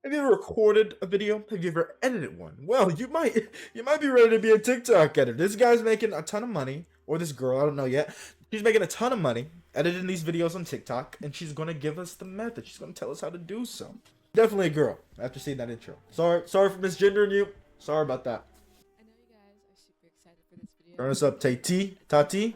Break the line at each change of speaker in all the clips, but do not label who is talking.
Have you ever recorded a video? Have you ever edited one? Well, you might be ready to be a TikTok editor. This guy's making a ton of money, or this girl, I don't know yet. She's making a ton of money editing these videos on TikTok, and she's gonna give us the method. She's gonna tell us how to do so. Definitely a girl. After seeing that intro. Sorry for misgendering you. Sorry about that.
I know you guys are super excited for this video.
Turn us up, Tati.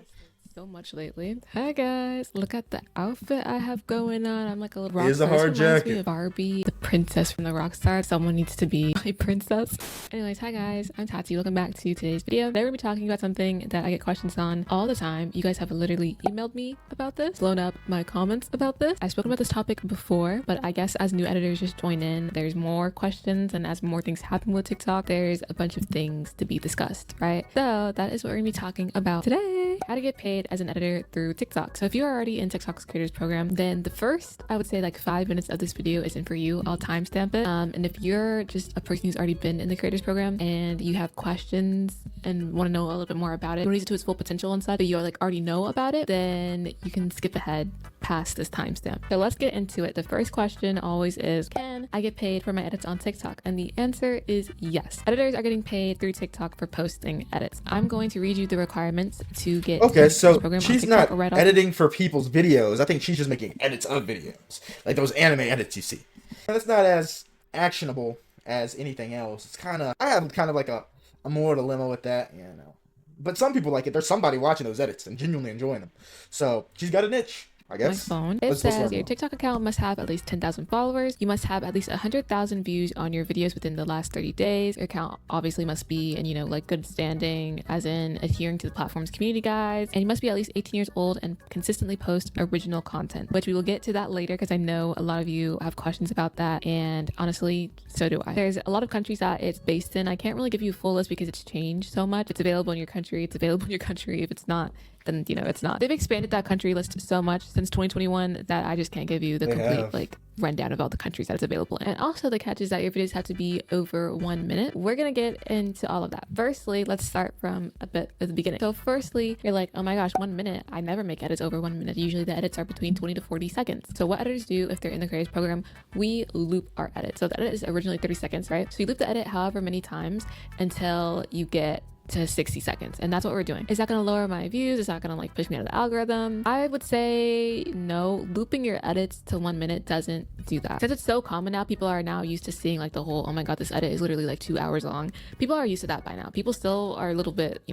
So much lately. Hi guys, look at the outfit I have going on. I'm like a little rock
It is a
star.
hard
This reminds
jacket.
me of Barbie, the princess from the Rockstar. Someone needs to be my princess. Anyways, hi guys, I'm Tati. Welcome back to today's video. Today we're gonna be talking about something that I get questions on all the time. You guys have literally emailed me about this, blown up my comments about this. I've spoken about this topic before, but I guess as new editors just join in, there's more questions, and as more things happen with TikTok, there's a bunch of things to be discussed, right? So that is what we're gonna be talking about today. How to get paid as an editor through TikTok. So if you're already in TikTok's creators program, then the first, I would say like 5 minutes of this video isn't for you. I'll timestamp it. And if you're just a person who's already been in the creators program and you have questions and want to know a little bit more about it, you want to use it to its full potential and stuff, but you like already know about it, then you can skip ahead past this timestamp. So let's get into it. The first question always is, can I get paid for my edits on TikTok? And the answer is yes. Editors are getting paid through TikTok for posting edits. I'm going to read you the requirements to get
Okay, so
program on
she's
TikTok
not
right off.
editing for people's videos. I think she's just making edits of videos. Like those anime edits you see. That's not as actionable as anything else. It's I have kind of like a moral dilemma with that, you know. But some people like it. There's somebody watching those edits and genuinely enjoying them. So she's got a niche, I guess.
My phone. It says your TikTok account must have at least 10,000 followers. You must have at least 100,000 views on your videos within the last 30 days. Your account obviously must be in, like good standing, as in adhering to the platform's community guides. And you must be at least 18 years old and consistently post original content, which we will get to that later because I know a lot of you have questions about that. And honestly, so do I. There's a lot of countries that it's based in. I can't really give you a full list because it's changed so much. It's available in your country. It's available in your country. If it's not, then it's not. They've expanded that country list so much since 2021 that I just can't give you the complete rundown of all the countries that it's available in. And also the catch is that your videos have to be over 1 minute. We're gonna get into all of that. Firstly, let's start from a bit at the beginning. So firstly, you're like, oh my gosh, 1 minute. I never make edits over 1 minute. Usually the edits are between 20 to 40 seconds. So what editors do if they're in the creators program, we loop our edit. So the edit is originally 30 seconds, right? So you loop the edit however many times until you get to 60 seconds, and that's what we're doing. Is that going to lower my views? Is that going to like push me out of the algorithm? I would say no. Looping your edits to 1 minute doesn't do that. Since it's so common now, people are now used to seeing like the whole, oh my god, this edit is literally like 2 hours long. People are used to that by now. People still are a little bit,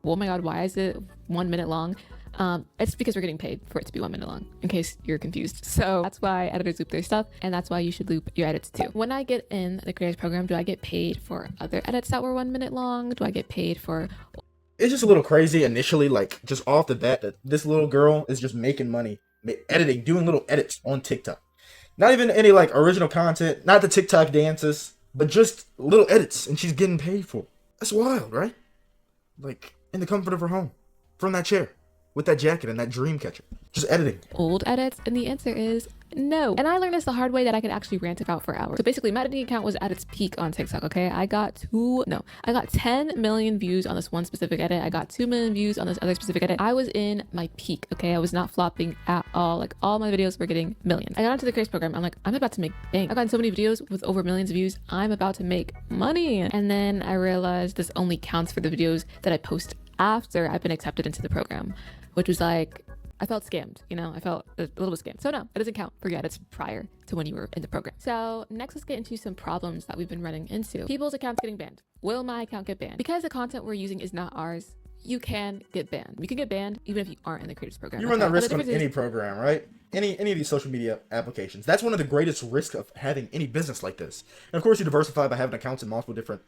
oh my god, why is it 1 minute long? It's because we're getting paid for it to be 1 minute long, in case you're confused. So that's why editors loop their stuff, and that's why you should loop your edits too. When I get in the creators program, do I get paid for other edits that were 1 minute long? Do I get paid for...
It's just a little crazy initially, like just off the bat, that this little girl is just making money, editing, doing little edits on TikTok. Not even any like original content, not the TikTok dances, but just little edits, and she's getting paid for it. That's wild, right? Like in the comfort of her home, from that chair, with that jacket and that dream catcher, just editing
old edits? And the answer is no. And I learned this the hard way that I could actually rant about for hours. So basically my editing account was at its peak on TikTok. Okay, I got 10 million views on this one specific edit. I got 2 million views on this other specific edit. I was in my peak. Okay, I was not flopping at all. Like all my videos were getting millions. I got into the creators program. I'm like, I'm about to make bank. I've gotten so many videos with over millions of views. I'm about to make money. And then I realized this only counts for the videos that I post after I've been accepted into the program, which was like, I felt scammed, I felt a little bit scammed. So no, it doesn't count for edits prior to when you were in the program. So next, let's get into some problems that we've been running into. People's accounts getting banned. Will my account get banned? Because the content we're using is not ours, you can get banned. You can get banned even if you aren't in the creators program.
You run that risk on any program, right? Any of these social media applications. That's one of the greatest risks of having any business like this. And of course, you diversify by having accounts in multiple different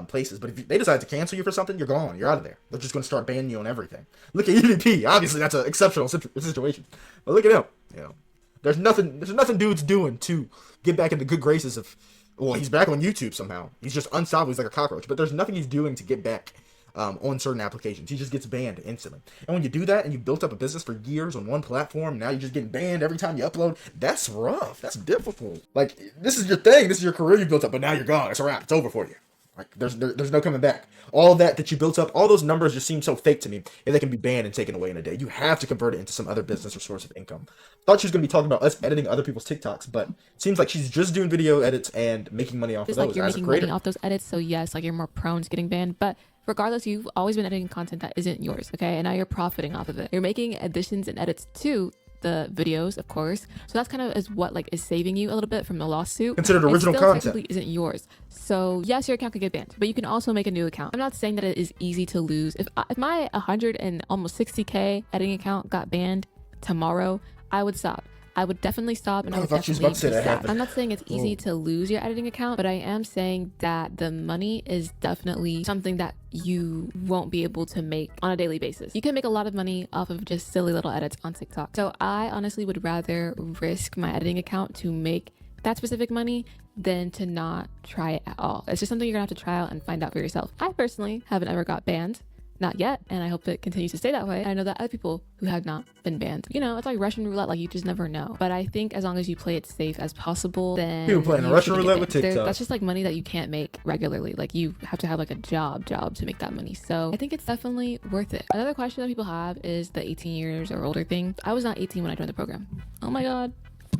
places. But if they decide to cancel you for something, you're gone. You're out of there. They're just going to start banning you on everything. Look at EVP. Obviously, that's an exceptional situation. But look at him. There's nothing dude's doing to get back in the good graces of. Well, he's back on YouTube somehow. He's just unstoppable. He's like a cockroach. But there's nothing he's doing to get back on certain applications. He just gets banned instantly. And when you do that and you built up a business for years on one platform, now you're just getting banned every time you upload. That's rough. That's difficult. Like, this is your thing. This is your career you built up, but now you're gone. It's a wrap. It's over for you. Like there's no coming back. All that you built up, all those numbers just seem so fake to me. If they can be banned and taken away in a day, you have to convert it into some other business or source of income. Thought she was gonna be talking about us editing other people's TikToks, but it seems like she's just doing video edits and making money off of those.
Like you're making money off those edits, so yes, like you're more prone to getting banned. But regardless, you've always been editing content that isn't yours, okay? And now you're profiting off of it. You're making additions and edits to the videos, of course, so that's kind of is what like is saving you a little bit from the lawsuit.
Considered original content.
Technically isn't yours, so yes, your account could get banned, but you can also make a new account. I'm not saying that it is easy to lose. If my 100 and almost 60k editing account got banned tomorrow, I would stop. I would definitely stop, and I would definitely be sad. I'm not saying it's easy to lose your editing account, but I am saying that the money is definitely something that you won't be able to make on a daily basis. You can make a lot of money off of just silly little edits on TikTok. So I honestly would rather risk my editing account to make that specific money than to not try it at all. It's just something you're gonna have to try out and find out for yourself. I personally haven't ever got banned. Not yet, and I hope it continues to stay that way. I know that other people who have not been banned, you know, it's like Russian roulette, like you just never know. But I think as long as you play it safe as possible, then
people playing Russian roulette with TikTok.
That's just like money that you can't make regularly. Like you have to have like a job to make that money. So I think it's definitely worth it. Another question that people have is the 18 years or older thing. I was not 18 when I joined the program. Oh my God.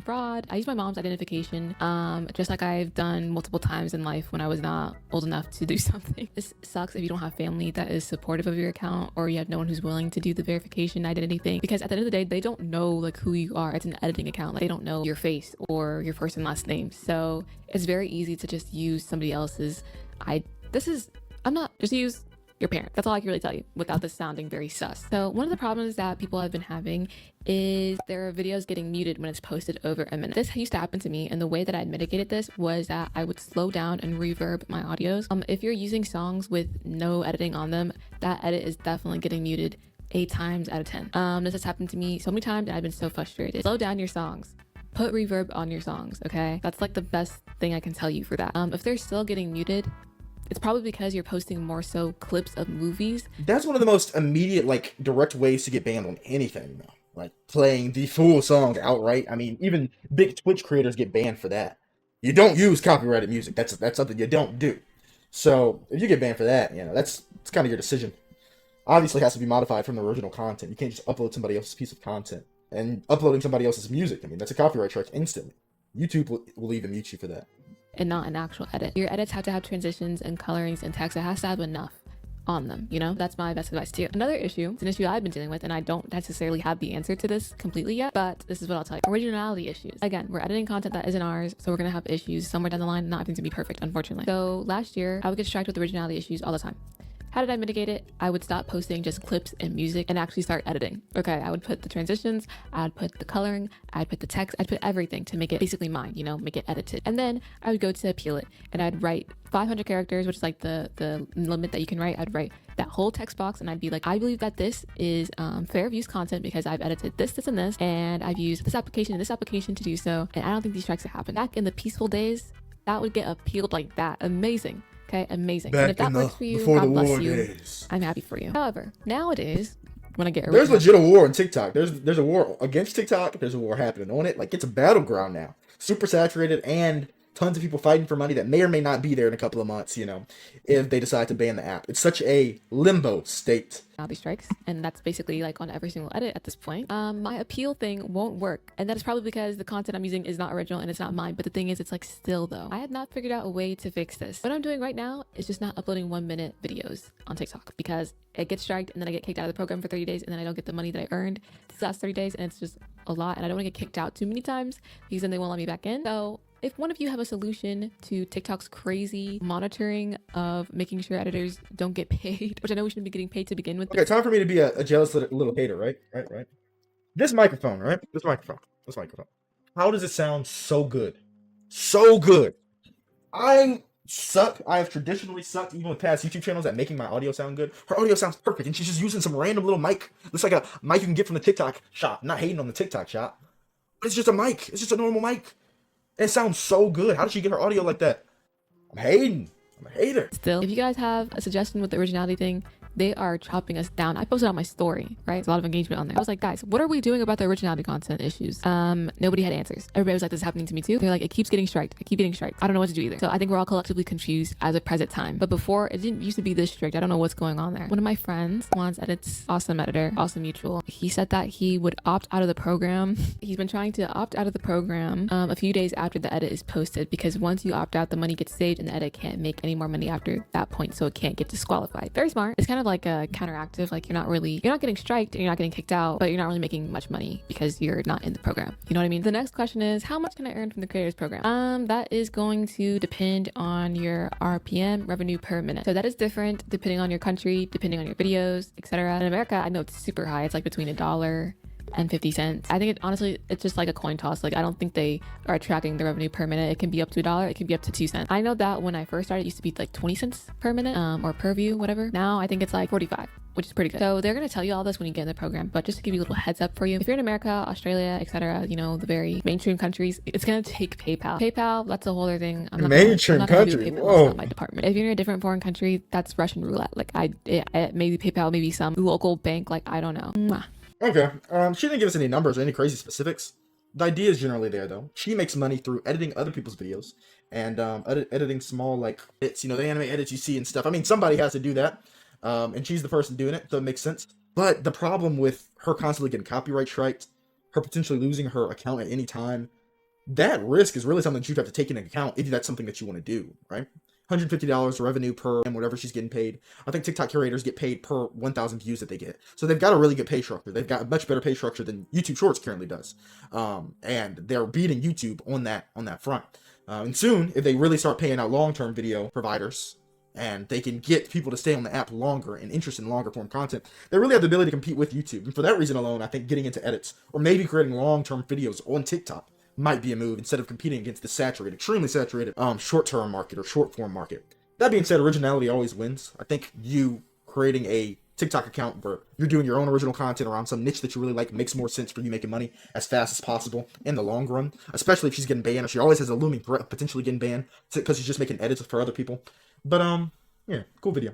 Fraud. I used my mom's identification, just like I've done multiple times in life when I was not old enough to do something. This sucks if you don't have family that is supportive of your account, or you have no one who's willing to do the verification identity thing, because at the end of the day, they don't know like who you are. It's an editing account. Like, they don't know your face or your first and last name. So it's very easy to just use somebody else's. Just use your parent. That's all I can really tell you without this sounding very sus. So one of the problems that people have been having is there are videos getting muted when it's posted over a minute. This used to happen to me, and the way that I mitigated this was that I would slow down and reverb my audios. If you're using songs with no editing on them, that edit is definitely getting muted 8 times out of 10. This has happened to me so many times, and I've been so frustrated. Slow down your songs. Put reverb on your songs, okay? That's like the best thing I can tell you for that. If they're still getting muted, it's probably because you're posting more so clips of movies. That's
one of the most immediate, like, direct ways to get banned on anything, though. Like, playing the full song outright. I mean, even big Twitch creators get banned for that. You don't use copyrighted music. That's something you don't do. So, if you get banned for that, you know, it's kind of your decision. Obviously, it has to be modified from the original content. You can't just upload somebody else's piece of content. And uploading somebody else's music, I mean, that's a copyright strike instantly. YouTube will even mute you for that.
And not an actual edit. Your edits have to have transitions and colorings and text. It has to have enough on them, you know? That's my best advice to you. Another issue, it's an issue I've been dealing with, and I don't necessarily have the answer to this completely yet, but this is what I'll tell you. Originality issues. Again, we're editing content that isn't ours, so we're gonna have issues somewhere down the line. Not everything's gonna be perfect, unfortunately. So last year, I would get distracted with originality issues all the time. How did I mitigate it? I would stop posting just clips and music and actually start editing. Okay, I would put the transitions, I'd put the coloring, I'd put the text, I'd put everything to make it basically mine, you know, make it edited. And then I would go to appeal it, and I'd write 500 characters, which is like the limit that you can write. I'd write that whole text box, and I'd be like, I believe that this is fair use content because I've edited this, this, and this, and I've used this application and this application to do so, and I don't think these strikes have happened. Back in the peaceful days, that would get appealed like that. Amazing. Okay, amazing.
Back
and if that works for you, God bless you. Days. I'm happy for you. However, nowadays, when I get
there's legit a war on TikTok. There's a war against TikTok. There's a war happening on it. Like, it's a battleground now. Super saturated, and tons of people fighting for money that may or may not be there in a couple of months, you know, if they decide to ban the app. It's such a limbo state.
Now these strikes, and that's basically like on every single edit at this point. My appeal thing won't work, and that is probably because the content I'm using is not original and it's not mine. But the thing is, it's like still though, I have not figured out a way to fix this. What I'm doing right now is just not uploading 1-minute videos on TikTok, because it gets striked and then I get kicked out of the program for 30 days and then I don't get the money that I earned these last 30 days, and it's just a lot, and I don't want to get kicked out too many times because then they won't let me back in. So if one of you have a solution to TikTok's crazy monitoring of making sure editors don't get paid, which I know we shouldn't be getting paid to begin with.
Okay, time for me to be a jealous little hater, right? Right. This microphone, right? This microphone. How does it sound so good? So good. I suck. I have traditionally sucked, even with past YouTube channels, at making my audio sound good. Her audio sounds perfect, and she's just using some random little mic. Looks like a mic you can get from the TikTok shop. Not hating on the TikTok shop, but it's just a mic. It's just a normal mic. It sounds so good. How did she get her audio like that? I'm hating. I'm a hater.
Still, if you guys have a suggestion with the originality thing, they are chopping us down. I posted on my story, right? There's a lot of engagement on there. I was like, guys, what are we doing about the originality content issues? Nobody had answers. Everybody was like, this is happening to me too. They're like, it keeps getting striked. I keep getting striked. I don't know what to do either. So I think we're all collectively confused as of present time. But before, it didn't used to be this strict. I don't know what's going on there. One of my friends, Juan's edits, awesome editor, awesome mutual. He said that he would opt out of the program. He's been trying to opt out of the program a few days after the edit is posted, because once you opt out, the money gets saved and the edit can't make any more money after that point, so it can't get disqualified. Very smart. It's kind of like a counteractive. Like you're not getting striked and you're not getting kicked out, but you're not really making much money because you're not in the program. You know what I mean? The next question is, how much can I earn from the creators program? That is going to depend on your RPM, revenue per minute. So that is different depending on your country, depending on your videos, etc. In America, I know it's super high. It's like between $1.50. I think it's just like a coin toss. Like I don't think they are tracking the revenue per minute. It can be up to $1, it can be up to 2 cents. I know that when I first started, it used to be like 20 cents per minute, or per view, whatever. Now I think it's like 45, which is pretty good. So they're gonna tell you all this when you get in the program, but just to give you a little heads up for you, if you're in America, Australia, etc., you know, the very mainstream countries, it's gonna take PayPal. PayPal, that's a whole other thing. I'm not gonna do PayPal. It's not my department. If you're in a different foreign country, that's Russian roulette. Like maybe PayPal, maybe some local bank. Like I don't know. Mwah.
Okay. She didn't give us any numbers or any crazy specifics. The idea is generally there, though. She makes money through editing other people's videos and editing small, like, bits, you know, the anime edits you see and stuff. I mean, somebody has to do that, and she's the person doing it, so it makes sense. But the problem with her constantly getting copyright striked, her potentially losing her account at any time, that risk is really something that you'd have to take into account if that's something that you want to do, right? $150 revenue per and whatever she's getting paid. I think TikTok curators get paid per 1,000 views that they get. So they've got a really good pay structure. They've got a much better pay structure than YouTube Shorts currently does. And they're beating YouTube on that front. And soon, if they really start paying out long-term video providers, and they can get people to stay on the app longer and interested in longer form content, they really have the ability to compete with YouTube. And for that reason alone, I think getting into edits or maybe creating long-term videos on TikTok might be a move instead of competing against the saturated, extremely saturated short-term market or short-form market. That being said, originality always wins. I think you creating a TikTok account where you're doing your own original content around some niche that you really like makes more sense for you making money as fast as possible in the long run, especially if she's getting banned, or she always has a looming threat of potentially getting banned because she's just making edits for other people. But yeah, cool video.